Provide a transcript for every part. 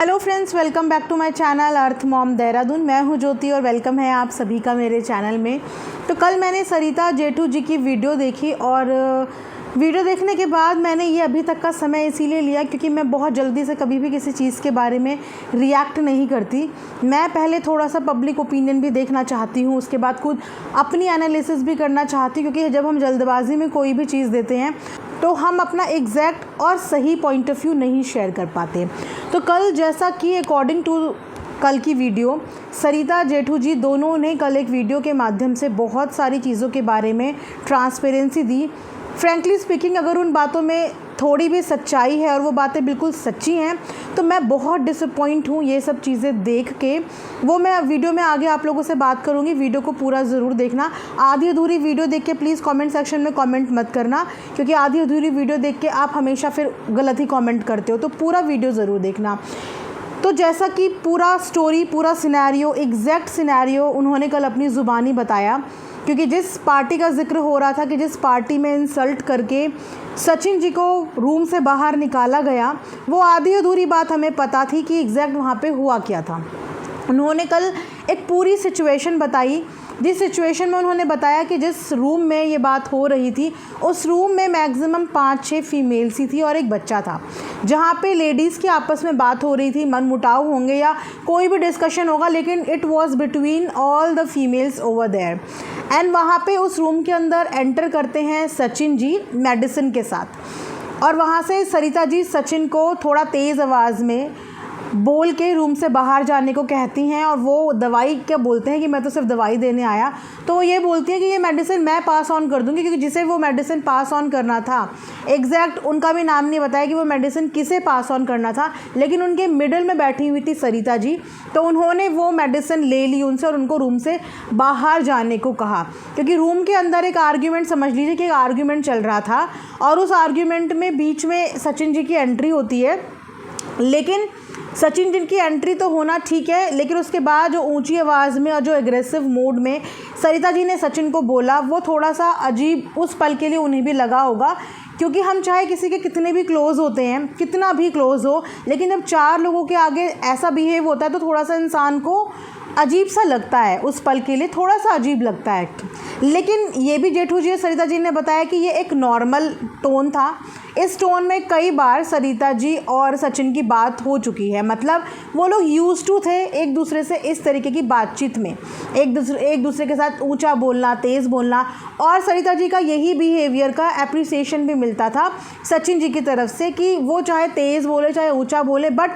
Hello friends, welcome back to my channel Earth Mom Dehradun. मैं हूं ज्योति और वेलकम है आप सभी का मेरे चैनल में। तो कल मैंने सरिता जेठू जी की वीडियो देखी और वीडियो देखने के बाद मैंने ये अभी तक का समय इसीलिए लिया क्योंकि मैं बहुत जल्दी से कभी भी किसी चीज़ के बारे में रिएक्ट नहीं करती। मैं पहले थोड़ा सा पब्लिक ओपिनियन भी देखना चाहती हूँ, उसके बाद खुद अपनी एनालिसिस भी करना चाहती हूँ, क्योंकि जब हम जल्दबाजी में कोई भी चीज़ देते हैं तो हम अपना एग्जैक्ट और सही पॉइंट ऑफ व्यू नहीं शेयर कर पाते। तो कल जैसा कि अकॉर्डिंग टू कल की वीडियो, सरिता जेठू जी दोनों ने कल एक वीडियो के माध्यम से बहुत सारी चीज़ों के बारे में ट्रांसपेरेंसी दी। फ्रैंकली स्पीकिंग, अगर उन बातों में थोड़ी भी सच्चाई है और वो बातें बिल्कुल सच्ची हैं तो मैं बहुत डिसअपॉइंट हूँ ये सब चीज़ें देख के। वो मैं वीडियो में आगे आप लोगों से बात करूँगी, वीडियो को पूरा ज़रूर देखना। आधी अधूरी वीडियो देख के प्लीज़ कमेंट सेक्शन में कमेंट मत करना, क्योंकि आधी अधूरी वीडियो देख के आप हमेशा फिर गलत ही कमेंट करते हो। तो पूरा वीडियो ज़रूर देखना। तो जैसा कि पूरा स्टोरी, पूरा सिनेरियो, एग्जैक्ट सिनेरियो उन्होंने कल अपनी ज़ुबानी बताया, क्योंकि जिस पार्टी का जिक्र हो रहा था कि जिस पार्टी में इंसल्ट करके सचिन जी को रूम से बाहर निकाला गया, वो आधी अधूरी बात हमें पता थी कि एग्जैक्ट वहाँ पे हुआ क्या था। उन्होंने कल एक पूरी सिचुएशन बताई, जिस सिचुएशन में उन्होंने बताया कि जिस रूम में ये बात हो रही थी उस रूम में मैक्सिमम 5-6 फीमेल्स ही थी और एक बच्चा था। जहाँ पे लेडीज़ की आपस में बात हो रही थी, मनमुटाव होंगे या कोई भी डिस्कशन होगा, लेकिन it was between all the females over there. And वहाँ पे उस रूम के अंदर एंटर करते हैं सचिन जी मेडिसिन के साथ, और वहाँ से सरिता जी सचिन को थोड़ा तेज़ आवाज़ में बोल के रूम से बाहर जाने को कहती हैं। और वो दवाई क्या बोलते हैं कि मैं तो सिर्फ दवाई देने आया, तो वो ये बोलती है कि ये मेडिसिन मैं पास ऑन कर दूंगी, क्योंकि जिसे वो मेडिसिन पास ऑन करना था, एग्जैक्ट उनका भी नाम नहीं बताया कि वो मेडिसिन किसे पास ऑन करना था, लेकिन उनके मिडल में बैठी हुई थी सरिता जी, तो उन्होंने वो मेडिसिन ले ली उनसे और उनको रूम से बाहर जाने को कहा। क्योंकि रूम के अंदर एक आर्ग्यूमेंट, समझ लीजिए कि एक आर्ग्यूमेंट चल रहा था और उस आर्ग्यूमेंट में बीच में सचिन जी की एंट्री होती है। लेकिन सचिन जी की एंट्री तो होना ठीक है, लेकिन उसके बाद जो ऊंची आवाज़ में और जो एग्रेसिव मोड में सरिता जी ने सचिन को बोला, वो थोड़ा सा अजीब उस पल के लिए उन्हें भी लगा होगा। क्योंकि हम चाहे किसी के कितने भी क्लोज़ होते हैं, कितना भी क्लोज़ हो, लेकिन जब 4 लोगों के आगे ऐसा बिहेव होता है तो थोड़ा सा इंसान को अजीब सा लगता है, उस पल के लिए थोड़ा सा अजीब लगता है। लेकिन ये भी जेठू जी और सरिता जी ने बताया कि ये एक नॉर्मल टोन था। इस टोन में कई बार सरिता जी और सचिन की बात हो चुकी है, मतलब वो लोग यूज्ड टू थे एक दूसरे से इस तरीके की बातचीत में, एक दूसरे के साथ ऊंचा बोलना, तेज़ बोलना। और सरिता जी का यही बिहेवियर का एप्रिसिएशन भी मिलता था सचिन जी की तरफ से कि वो चाहे तेज़ बोले चाहे ऊंचा बोले, बट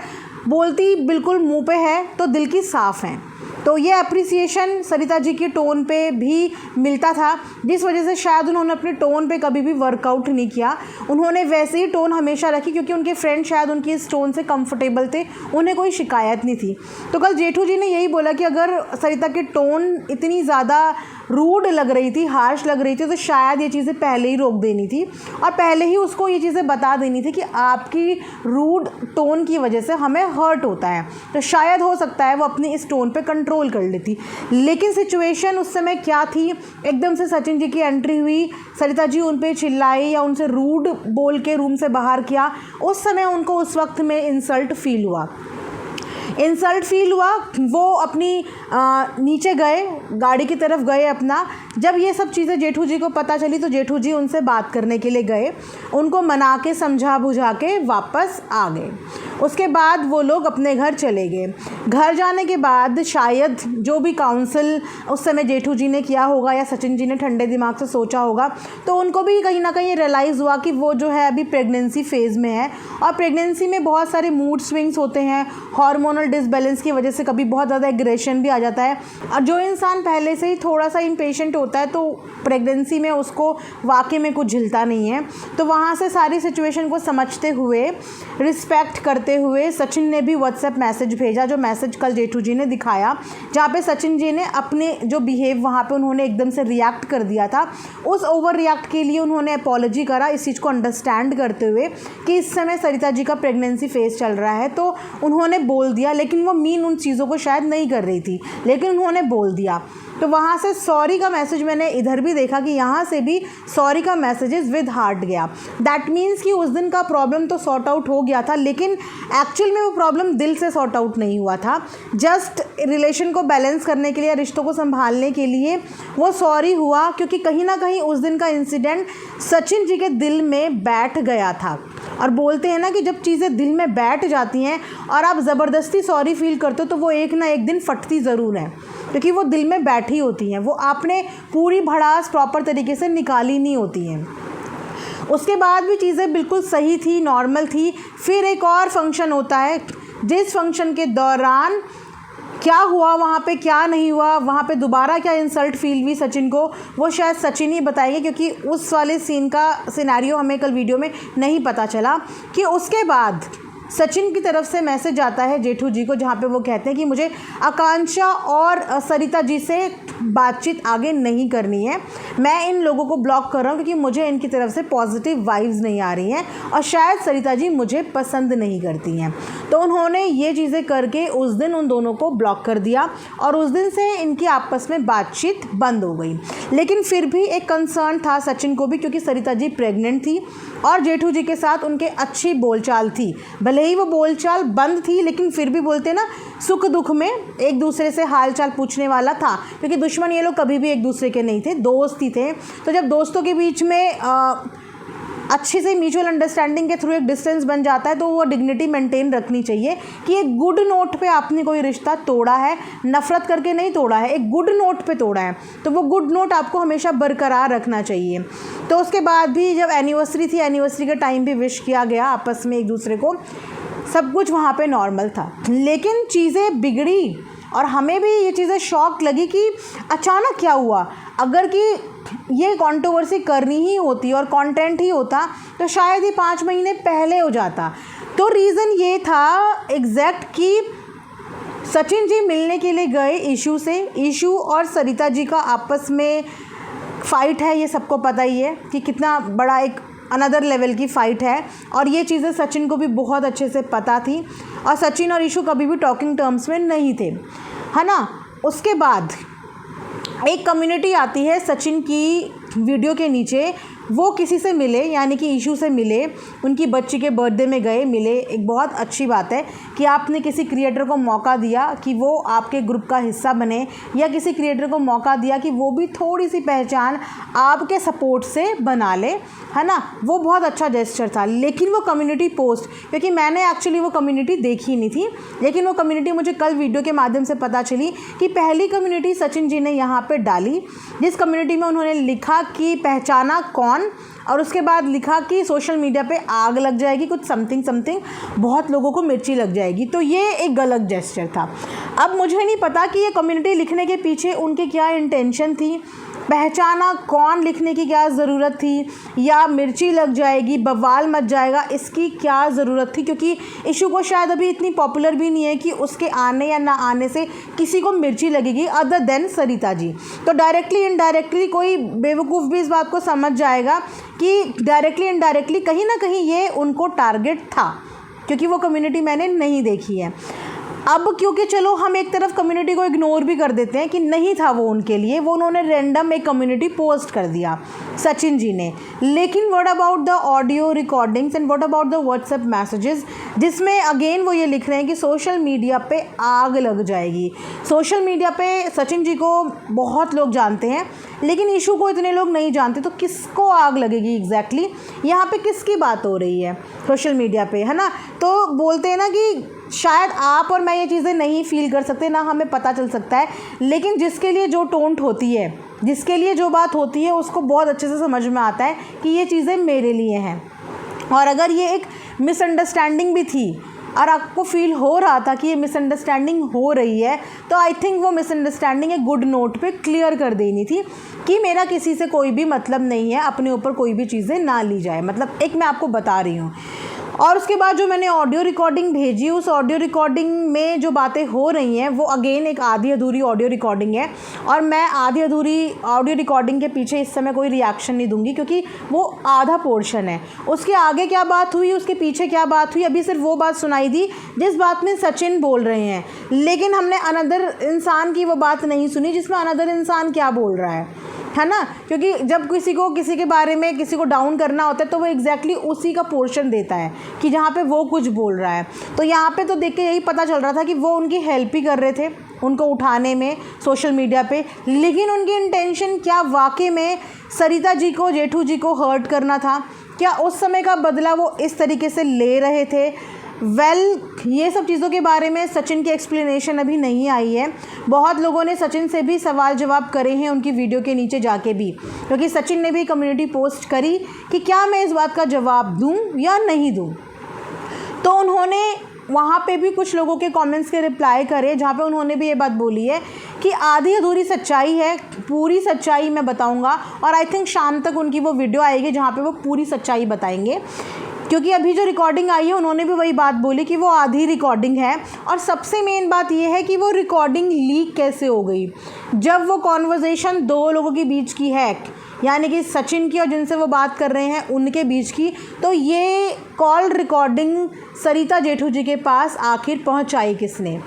बोलती बिल्कुल मुंह पे है तो दिल की साफ़ हैं। तो ये अप्रिसिएशन सरिता जी की टोन पे भी मिलता था, जिस वजह से शायद उन्होंने अपने टोन पे कभी भी वर्कआउट नहीं किया। उन्होंने वैसे ही टोन हमेशा रखी, क्योंकि उनके फ्रेंड शायद उनकी इस टोन से कंफर्टेबल थे, उन्हें कोई शिकायत नहीं थी। तो कल जेठू जी ने यही बोला कि अगर सरिता की टोन इतनी ज़्यादा रूड लग रही थी, हार्श लग रही थी, तो शायद ये चीज़ें पहले ही रोक देनी थी और पहले ही उसको ये चीज़ें बता देनी थी कि आपकी रूड टोन की वजह से हमें हर्ट होता है। तो शायद हो सकता है वो अपनी इस टोन पे कंट्रोल कर लेती। लेकिन सिचुएशन उस समय क्या थी, एकदम से सचिन जी की एंट्री हुई, सरिता जी उन पे चिल्लाई या उनसे रूड बोल के रूम से बाहर किया। उस समय उनको उस वक्त में इंसल्ट फील हुआ। वो अपनी नीचे गए, गाड़ी की तरफ गए अपना। जब ये सब चीज़ें जेठू जी को पता चली तो जेठू जी उनसे बात करने के लिए गए, उनको मना के समझा बुझा के वापस आ गए। उसके बाद वो लोग अपने घर चले गए। घर जाने के बाद शायद जो भी काउंसिल उस समय जेठू जी ने किया होगा या सचिन जी ने ठंडे दिमाग से सोचा होगा, तो उनको भी कहीं ना कहीं रियलाइज़ हुआ कि वो जो है अभी प्रेगनेंसी फेज़ में है और प्रेगनेंसी में बहुत सारे मूड स्विंग्स होते हैं, हार्मोनल डिसबैलेंस की वजह से कभी बहुत ज़्यादा एग्रेशन भी आ जाता है। और जो इंसान पहले से ही थोड़ा सा इम्पेशेंट होता है तो प्रेगनेंसी में उसको वाकई में कुछ झिलता नहीं है। तो वहाँ से सारी सिचुएशन को समझते हुए, रिस्पेक्ट करते हुए सचिन ने भी व्हाट्सएप मैसेज भेजा, जो मैसेज कल जेठू जी ने दिखाया, जहाँ पे सचिन जी ने अपने जो बिहेव वहाँ पे उन्होंने एकदम से रिएक्ट कर दिया था, उस ओवर रिएक्ट के लिए उन्होंने अपॉलॉजी करा, इस चीज़ को अंडरस्टैंड करते हुए कि इस समय सरिता जी का प्रेगनेंसी फेज चल रहा है। तो उन्होंने बोल दिया, लेकिन वो मीन उन चीज़ों को शायद नहीं कर रही थी, लेकिन उन्होंने बोल दिया। तो वहाँ से सॉरी का मैसेज मैंने इधर भी देखा कि यहाँ से भी सॉरी का मैसेजेस विद हार्ट गया। दैट मीन्स कि उस दिन का प्रॉब्लम तो सॉर्ट आउट हो गया था, लेकिन एक्चुअल में वो प्रॉब्लम दिल से सॉर्ट आउट नहीं हुआ था। जस्ट रिलेशन को बैलेंस करने के लिए, रिश्तों को संभालने के लिए वो सॉरी हुआ, क्योंकि कहीं ना कहीं उस दिन का इंसिडेंट सचिन जी के दिल में बैठ गया था। और बोलते हैं ना कि जब चीज़ें दिल में बैठ जाती हैं और आप ज़बरदस्ती सॉरी फील करते हो तो वो एक ना एक दिन फटती ज़रूर है, क्योंकि वो दिल में बैठी होती हैं, वो आपने पूरी भड़ास प्रॉपर तरीके से निकाली नहीं होती हैं। उसके बाद भी चीज़ें बिल्कुल सही थी, नॉर्मल थी। फिर एक और फंक्शन होता है, जिस फंक्शन के दौरान क्या हुआ वहाँ पे, क्या नहीं हुआ वहाँ पे, दोबारा क्या इंसल्ट फील हुई सचिन को, वो शायद सचिन ही बताएंगे, क्योंकि उस वाले सीन का सिनेरियो हमें कल वीडियो में नहीं पता चला। कि उसके बाद सचिन की तरफ से मैसेज आता है जेठू जी को, जहाँ पे वो कहते हैं कि मुझे आकांक्षा और सरिता जी से बातचीत आगे नहीं करनी है, मैं इन लोगों को ब्लॉक कर रहा हूँ क्योंकि मुझे इनकी तरफ से पॉजिटिव वाइब्स नहीं आ रही हैं और शायद सरिता जी मुझे पसंद नहीं करती हैं। तो उन्होंने ये चीज़ें करके उस दिन उन दोनों को ब्लॉक कर दिया और उस दिन से इनकी आपस में बातचीत बंद हो गई। लेकिन फिर भी एक कंसर्न था सचिन को भी, क्योंकि सरिता जी प्रेग्नेंट थी और जेठू जी के साथ उनके अच्छी बोलचाल थी। भले ही वो बोलचाल बंद थी, लेकिन फिर भी बोलते ना, सुख दुख में एक दूसरे से हालचाल पूछने वाला था, क्योंकि दुश्मन ये लोग कभी भी एक दूसरे के नहीं थे, दोस्त ही थे। तो जब दोस्तों के बीच में अच्छी से म्यूचुअल अंडरस्टैंडिंग के थ्रू एक डिस्टेंस बन जाता है तो वो डिग्निटी मेंटेन रखनी चाहिए कि एक गुड नोट पे आपने कोई रिश्ता तोड़ा है, नफ़रत करके नहीं तोड़ा है, एक गुड नोट पे तोड़ा है, तो वो गुड नोट आपको हमेशा बरकरार रखना चाहिए। तो उसके बाद भी जब एनिवर्सरी थी, एनिवर्सरी का टाइम भी विश किया गया आपस में एक दूसरे को, सब कुछ वहाँ पे नॉर्मल था। लेकिन चीज़ें बिगड़ी और हमें भी ये चीज़ें शॉक लगी कि अचानक क्या हुआ। अगर कि ये कंट्रोवर्सी करनी ही होती और कंटेंट ही होता तो शायद ही 5 महीने पहले हो जाता। तो रीज़न ये था एग्जैक्ट कि सचिन जी मिलने के लिए गए ईशू से, ईशू और सरिता जी का आपस में फ़ाइट है, ये सबको पता ही है कि कितना बड़ा एक अनदर लेवल की फ़ाइट है। और ये चीज़ें सचिन को भी बहुत अच्छे से पता थी और सचिन और ईशू कभी भी टॉकिंग टर्म्स में नहीं थे, है ना। उसके बाद एक कम्युनिटी आती है सचिन की वीडियो के नीचे, वो किसी से मिले, यानी कि ईशू से मिले, उनकी बच्ची के बर्थडे में गए, मिले। एक बहुत अच्छी बात है कि आपने किसी क्रिएटर को मौका दिया कि वो आपके ग्रुप का हिस्सा बने, या किसी क्रिएटर को मौका दिया कि वो भी थोड़ी सी पहचान आपके सपोर्ट से बना ले, है ना। वो बहुत अच्छा जेस्चर था। लेकिन वो कम्युनिटी पोस्ट, क्योंकि मैंने एक्चुअली वो कम्युनिटी देखी नहीं थी, लेकिन वो कम्युनिटी मुझे कल वीडियो के माध्यम से पता चली कि पहली कम्युनिटी सचिन जी ने यहाँ पर डाली, जिस कम्युनिटी में उन्होंने लिखा कि पहचाना कौन, और उसके बाद लिखा कि सोशल मीडिया पे आग लग जाएगी, कुछ समथिंग, बहुत लोगों को मिर्ची लग जाएगी। तो ये एक गलत जेस्चर था। अब मुझे नहीं पता कि ये कम्युनिटी लिखने के पीछे उनके क्या इंटेंशन थी, पहचाना कौन लिखने की क्या ज़रूरत थी, या मिर्ची लग जाएगी, बवाल मच जाएगा, इसकी क्या ज़रूरत थी, क्योंकि इशू को शायद अभी इतनी पॉपुलर भी नहीं है कि उसके आने या ना आने से किसी को मिर्ची लगेगी अदर देन सरिता जी। तो डायरेक्टली इनडायरेक्टली कोई बेवकूफ़ भी इस बात को समझ जाएगा कि डायरेक्टली इनडायरेक्टली कहीं ना कहीं ये उनको टारगेट था, क्योंकि वो कम्युनिटी मैंने नहीं देखी है। अब क्योंकि चलो हम एक तरफ कम्युनिटी को इग्नोर भी कर देते हैं कि नहीं था वो उनके लिए, वो उन्होंने रैंडम एक कम्युनिटी पोस्ट कर दिया सचिन जी ने। लेकिन what about the audio recordings and what about the WhatsApp messages, जिसमें अगेन वो ये लिख रहे हैं कि सोशल मीडिया पे आग लग जाएगी। सोशल मीडिया पे सचिन जी को बहुत लोग जानते हैं, लेकिन इशू को इतने लोग नहीं जानते, तो किसको आग लगेगी एग्जैक्टली, यहाँ पे किसकी बात हो रही है सोशल मीडिया पे, है ना। तो बोलते हैं ना कि शायद आप और मैं ये चीज़ें नहीं फील कर सकते, ना हमें पता चल सकता है, लेकिन जिसके लिए जो टोंट होती है, जिसके लिए जो बात होती है, उसको बहुत अच्छे से समझ में आता है कि ये चीज़ें मेरे लिए हैं। और अगर ये एक मिसअंडरस्टैंडिंग भी थी और आपको फील हो रहा था कि ये मिसअंडरस्टैंडिंग हो रही है, तो आई थिंक वो मिसअंडरस्टैंडिंग एक गुड नोट पे क्लियर कर देनी थी कि मेरा किसी से कोई भी मतलब नहीं है, अपने ऊपर कोई भी चीज़ें ना ली जाए। मतलब एक मैं आपको बता रही हूँ, और उसके बाद जो मैंने ऑडियो रिकॉर्डिंग भेजी, उस ऑडियो रिकॉर्डिंग में जो बातें हो रही हैं वो अगेन एक आधी अधूरी ऑडियो रिकॉर्डिंग है, और मैं आधी अधूरी ऑडियो रिकॉर्डिंग के पीछे इस समय कोई रिएक्शन नहीं दूंगी, क्योंकि वो आधा पोर्शन है। उसके आगे क्या बात हुई, उसके पीछे क्या बात हुई, अभी सिर्फ वो बात सुनाई दी जिस बात में सचिन बोल रहे हैं, लेकिन हमने अनदर इंसान की वो बात नहीं सुनी जिसमें अनदर इंसान क्या बोल रहा है ना। क्योंकि जब किसी के बारे में किसी को डाउन करना होता है तो वो एग्जैक्टली उसी का पोर्शन देता है कि जहाँ पे वो कुछ बोल रहा है। तो यहाँ पे तो देख के यही पता चल रहा था कि वो उनकी हेल्प ही कर रहे थे उनको उठाने में सोशल मीडिया पे, लेकिन उनकी इंटेंशन क्या वाकई में सरिता जी को, जेठू जी को हर्ट करना था? क्या उस समय का बदला वो इस तरीके से ले रहे थे? ये सब चीज़ों के बारे में सचिन की एक्सप्लेनेशन अभी नहीं आई है। बहुत लोगों ने सचिन से भी सवाल जवाब करे हैं उनकी वीडियो के नीचे जाके भी, क्योंकि सचिन ने भी कम्युनिटी पोस्ट करी कि क्या मैं इस बात का जवाब दूं या नहीं दूं। तो उन्होंने वहाँ पे भी कुछ लोगों के कमेंट्स के रिप्लाई करे, जहाँ पे उन्होंने भी ये बात बोली है कि आधी अधूरी सच्चाई है, पूरी सच्चाई मैं बताऊँगा। और आई थिंक शाम तक उनकी वो वीडियो आएगी जहाँ पे वो पूरी सच्चाई बताएंगे, क्योंकि अभी जो रिकॉर्डिंग आई है उन्होंने भी वही बात बोली कि वो आधी रिकॉर्डिंग है। और सबसे मेन बात ये है कि वो रिकॉर्डिंग लीक कैसे हो गई, जब वो कॉन्वर्जेशन दो लोगों के बीच की है, यानी कि सचिन की और जिनसे वो बात कर रहे हैं उनके बीच की, तो ये कॉल रिकॉर्डिंग सरिता जेठू जी के पास आखिर पहुंचाई किसने,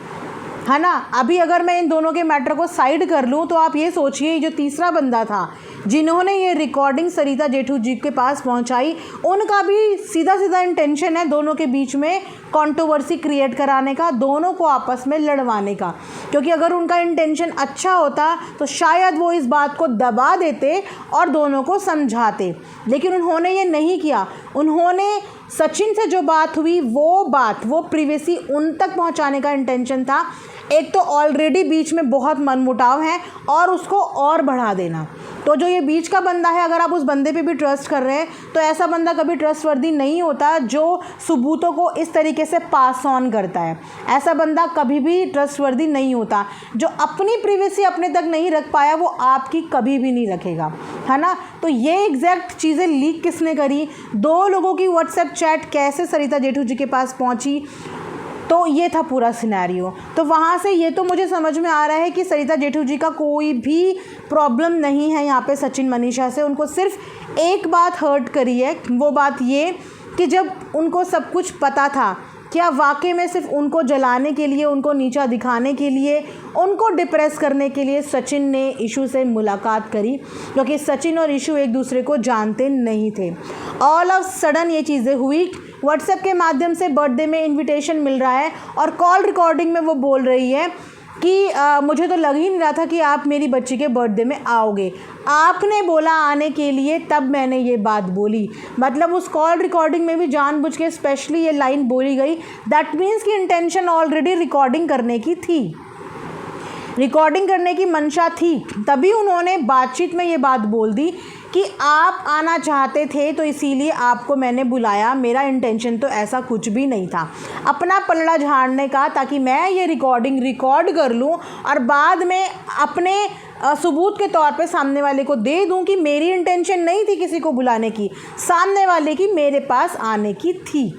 है ना। अभी अगर मैं इन दोनों के मैटर को साइड कर लूँ तो आप ये सोचिए, जो तीसरा बंदा था जिन्होंने ये रिकॉर्डिंग सरिता जेठू जी के पास पहुंचाई, उनका भी सीधा सीधा इंटेंशन है दोनों के बीच में कंट्रोवर्सी क्रिएट कराने का, दोनों को आपस में लड़वाने का। क्योंकि अगर उनका इंटेंशन अच्छा होता तो शायद वो इस बात को दबा देते और दोनों को समझाते, लेकिन उन्होंने ये नहीं किया। उन्होंने सचिन से जो बात हुई वो प्रिवेसी उन तक पहुंचाने का इंटेंशन था। एक तो ऑलरेडी बीच में बहुत मनमुटाव है और उसको और बढ़ा देना। तो जो ये बीच का बंदा है, अगर आप उस बंदे पे भी ट्रस्ट कर रहे हैं तो ऐसा बंदा कभी ट्रस्टवर्दी नहीं होता जो सबूतों को इस तरीके से पास ऑन करता है। ऐसा बंदा कभी भी ट्रस्टवर्दी नहीं होता। जो अपनी प्रिवेसी अपने तक नहीं रख पाया वो आपकी कभी भी नहीं रखेगा, है ना। तो ये एग्जैक्ट चीज़ें लीक किसने करी, दो लोगों की व्हाट्सएप चैट कैसे सरिता जेठू जी के पास पहुंची, तो ये था पूरा सिनेरियो। तो वहाँ से ये तो मुझे समझ में आ रहा है कि सरिता जेठू जी का कोई भी प्रॉब्लम नहीं है यहाँ पे सचिन मनीषा से। उनको सिर्फ एक बात हर्ट करी है, वो बात ये कि जब उनको सब कुछ पता था, क्या वाकई में सिर्फ उनको जलाने के लिए, उनको नीचा दिखाने के लिए, उनको डिप्रेस करने के लिए सचिन ने इशू से मुलाकात करी, क्योंकि सचिन और इशू एक दूसरे को जानते नहीं थे। ऑल ऑफ सडन ये चीज़ें हुई। व्हाट्सएप के माध्यम से बर्थडे में इनविटेशन मिल रहा है और कॉल रिकॉर्डिंग में वो बोल रही है कि मुझे तो लग ही नहीं रहा था कि आप मेरी बच्ची के बर्थडे में आओगे, आपने बोला आने के लिए तब मैंने ये बात बोली। मतलब उस कॉल रिकॉर्डिंग में भी जानबूझ के स्पेशली ये लाइन बोली गई। दैट मीन्स कि इंटेंशन ऑलरेडी रिकॉर्डिंग करने की थी, रिकॉर्डिंग करने की मंशा थी, तभी उन्होंने बातचीत में ये बात बोल दी कि आप आना चाहते थे तो इसीलिए आपको मैंने बुलाया, मेरा इंटेंशन तो ऐसा कुछ भी नहीं था, अपना पलड़ा झाड़ने का, ताकि मैं ये रिकॉर्डिंग रिकॉर्ड कर लूँ और बाद में अपने सबूत के तौर पे सामने वाले को दे दूं कि मेरी इंटेंशन नहीं थी किसी को बुलाने की, सामने वाले की मेरे पास आने की थी।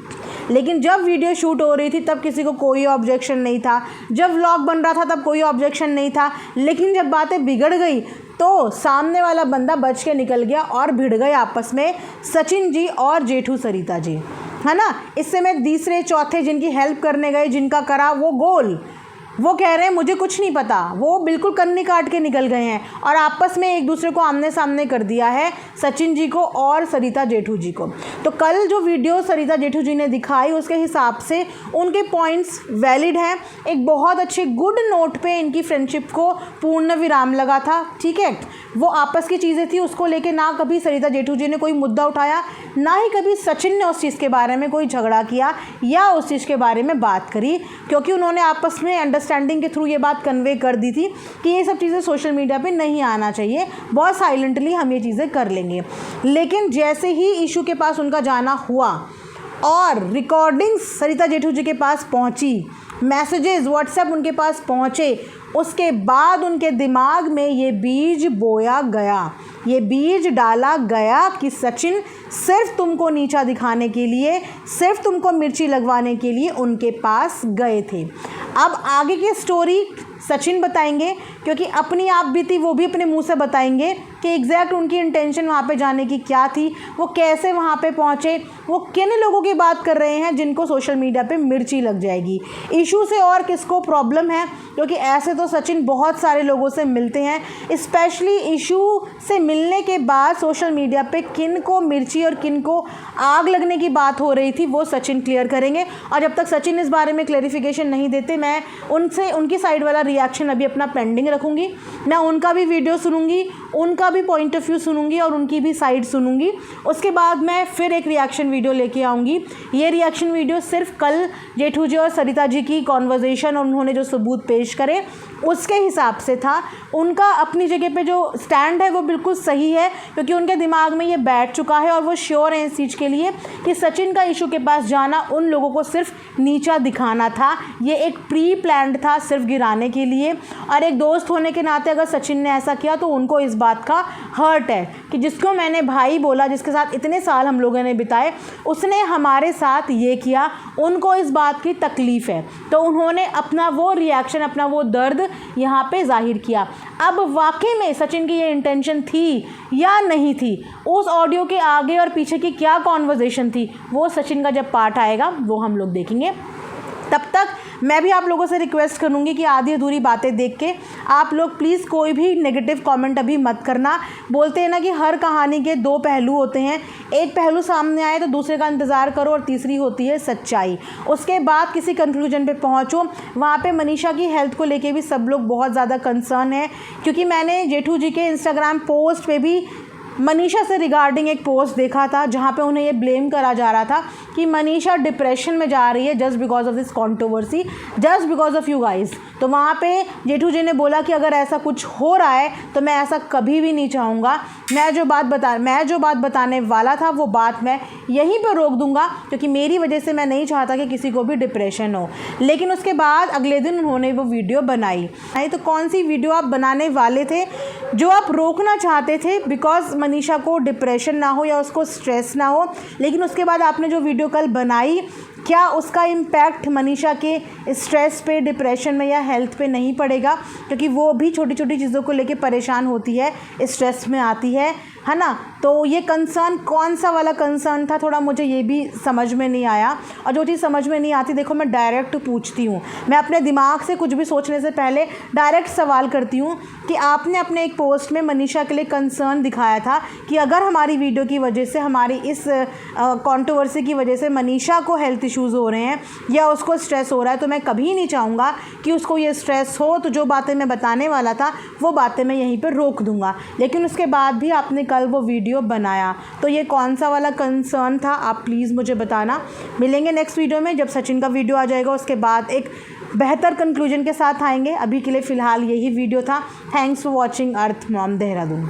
लेकिन जब वीडियो शूट हो रही थी तब किसी को कोई ऑब्जेक्शन नहीं था, जब व्लॉग बन रहा था तब कोई ऑब्जेक्शन नहीं था, लेकिन जब बातें बिगड़ गई तो सामने वाला बंदा बच के निकल गया और भिड़ गए आपस में सचिन जी और जेठू सरिता जी, है ना। इससे मैं तीसरे चौथे जिनकी हेल्प करने गए, जिनका करा वो गोल, वो कह रहे हैं मुझे कुछ नहीं पता, वो बिल्कुल कन्नी काट के निकल गए हैं और आपस में एक दूसरे को आमने सामने कर दिया है, सचिन जी को और सरिता जेठू जी को। तो कल जो वीडियो सरिता जेठू जी ने दिखाई उसके हिसाब से उनके पॉइंट्स वैलिड हैं। एक बहुत अच्छे गुड नोट पे इनकी फ्रेंडशिप को पूर्ण विराम लगा था, ठीक है। वो आपस की चीज़ें थी, उसको लेके ना कभी सरिता जेठू जी ने कोई मुद्दा उठाया, ना ही कभी सचिन ने उस चीज़ के बारे में कोई झगड़ा किया या उस चीज़ के बारे में बात करी, क्योंकि उन्होंने आपस में अंडरस्टैंडिंग के थ्रू ये बात कन्वे कर दी थी कि ये सब चीज़ें सोशल मीडिया पे नहीं आना चाहिए, बहुत साइलेंटली हम ये चीज़ें कर लेंगे। लेकिन जैसे ही इशू के पास उनका जाना हुआ और रिकॉर्डिंग्स सरिता जेठू जी के पास पहुंची, मैसेजेस व्हाट्सएप उनके पास पहुंचे, उसके बाद उनके दिमाग में ये बीज बोया गया ये बीज डाला गया कि सचिन सिर्फ तुमको नीचा दिखाने के लिए, सिर्फ तुमको मिर्ची लगवाने के लिए उनके पास गए थे। अब आगे की स्टोरी सचिन बताएंगे, क्योंकि अपनी आप बीती वो भी अपने मुंह से बताएंगे कि एग्जैक्ट उनकी इंटेंशन वहाँ पे जाने की क्या थी, वो कैसे वहाँ पे पहुँचे, वो किन लोगों की बात कर रहे हैं जिनको सोशल मीडिया पे मिर्ची लग जाएगी, इशू से और किसको प्रॉब्लम है, क्योंकि ऐसे तो सचिन बहुत सारे लोगों से मिलते हैं। स्पेशली इशू से मिलने के बाद सोशल मीडिया पे किन को मिर्ची और किन को आग लगने की बात हो रही थी वो सचिन क्लियर करेंगे। और जब तक सचिन इस बारे में क्लैरिफिकेशन नहीं देते, मैं उनसे उनकी साइड वाला रिएक्शन अभी अपना पेंडिंग रखूँगी। मैं उनका भी वीडियो सुनूंगी, उनका भी पॉइंट ऑफ व्यू सुनूंगी और उनकी भी साइड सुनूंगी। उसके बाद मैं फिर एक रिएक्शन वीडियो लेके आऊँगी। ये रिएक्शन वीडियो सिर्फ कल जेठू जी और सरिता जी की कॉन्वर्जेशन और उन्होंने जो सबूत पेश करे उसके हिसाब से था। उनका अपनी जगह पे जो स्टैंड है वो बिल्कुल सही है, क्योंकि उनके दिमाग में ये बैठ चुका है और वो श्योर है इस चीज़ के लिए कि सचिन का इशू के पास जाना उन लोगों को सिर्फ नीचा दिखाना था। ये एक प्री प्लान्ड था सिर्फ गिराने के लिए। और एक दोस्त होने के नाते अगर सचिन ने ऐसा किया तो उनको इस बात का हर्ट है कि जिसको मैंने भाई बोला, जिसके साथ इतने साल हम लोगों ने बिताए, उसने हमारे साथ ये किया, उनको इस बात की तकलीफ़ है। तो उन्होंने अपना वो रिएक्शन, अपना वो दर्द यहाँ पे जाहिर किया। अब वाकई में सचिन की ये इंटेंशन थी या नहीं थी, उस ऑडियो के आगे और पीछे की क्या कॉन्वर्जेशन थी, वो सचिन का जब पार्ट आएगा वो हम लोग देखेंगे। तब तक मैं भी आप लोगों से रिक्वेस्ट करूंगी कि आधी अधूरी बातें देख के आप लोग प्लीज़ कोई भी नेगेटिव कमेंट अभी मत करना। बोलते हैं ना कि हर कहानी के दो पहलू होते हैं, एक पहलू सामने आए तो दूसरे का इंतज़ार करो और तीसरी होती है सच्चाई। उसके बाद किसी कंक्लूजन पे पहुंचो। वहाँ पे मनीषा की हेल्थ को लेके भी सब लोग बहुत ज़्यादा कंसर्न है, क्योंकि मैंने जेठू जी के इंस्टाग्राम पोस्ट पे भी मनीषा से रिगार्डिंग एक पोस्ट देखा था जहाँ पे उन्हें ये ब्लेम करा जा रहा था कि मनीषा डिप्रेशन में जा रही है just because of this controversy, just because of you guys. तो वहाँ पे जेठू जी ने बोला कि अगर ऐसा कुछ हो रहा है तो मैं ऐसा कभी भी नहीं चाहूँगा। मैं जो बात बताने वाला था वो बात मैं यहीं पर रोक दूँगा, क्योंकि मेरी वजह से मैं नहीं चाहता कि किसी को भी डिप्रेशन हो। लेकिन उसके बाद अगले दिन उन्होंने वो वीडियो बनाई। तो कौन सी वीडियो आप बनाने वाले थे जो आप रोकना चाहते थे बिकॉज मनीषा को डिप्रेशन ना हो या उसको स्ट्रेस ना हो, लेकिन उसके बाद आपने जो वीडियो कल बनाई, क्या उसका इम्पैक्ट मनीषा के स्ट्रेस पे, डिप्रेशन में या हेल्थ पे नहीं पड़ेगा? क्योंकि वो भी छोटी छोटी चीज़ों को लेके परेशान होती है, स्ट्रेस में आती है ना। तो ये कंसर्न कौन सा वाला कंसर्न था, थोड़ा मुझे ये भी समझ में नहीं आया। और जो चीज़ समझ में नहीं आती, देखो मैं डायरेक्ट पूछती हूँ, मैं अपने दिमाग से कुछ भी सोचने से पहले डायरेक्ट सवाल करती हूँ कि आपने अपने एक पोस्ट में मनीषा के लिए कंसर्न दिखाया था कि अगर हमारी वीडियो की वजह से, हमारी इस कंट्रोवर्सी की वजह से मनीषा को हेल्थ इश्यूज़ हो रहे हैं या उसको स्ट्रेस हो रहा है, तो मैं कभी नहीं चाहूँगा कि उसको ये स्ट्रेस हो। तो जो बातें मैं बताने वाला था वो बातें मैं यहीं पर रोक दूँगा। लेकिन उसके बाद भी आपने कल वो वीडियो बनाया, तो ये कौन सा वाला कंसर्न था, आप प्लीज़ मुझे बताना। मिलेंगे नेक्स्ट वीडियो में जब सचिन का वीडियो आ जाएगा, उसके बाद एक बेहतर कंक्लूजन के साथ आएंगे। अभी के लिए फ़िलहाल यही वीडियो था। Thanks for watching earth Mom Dehradun.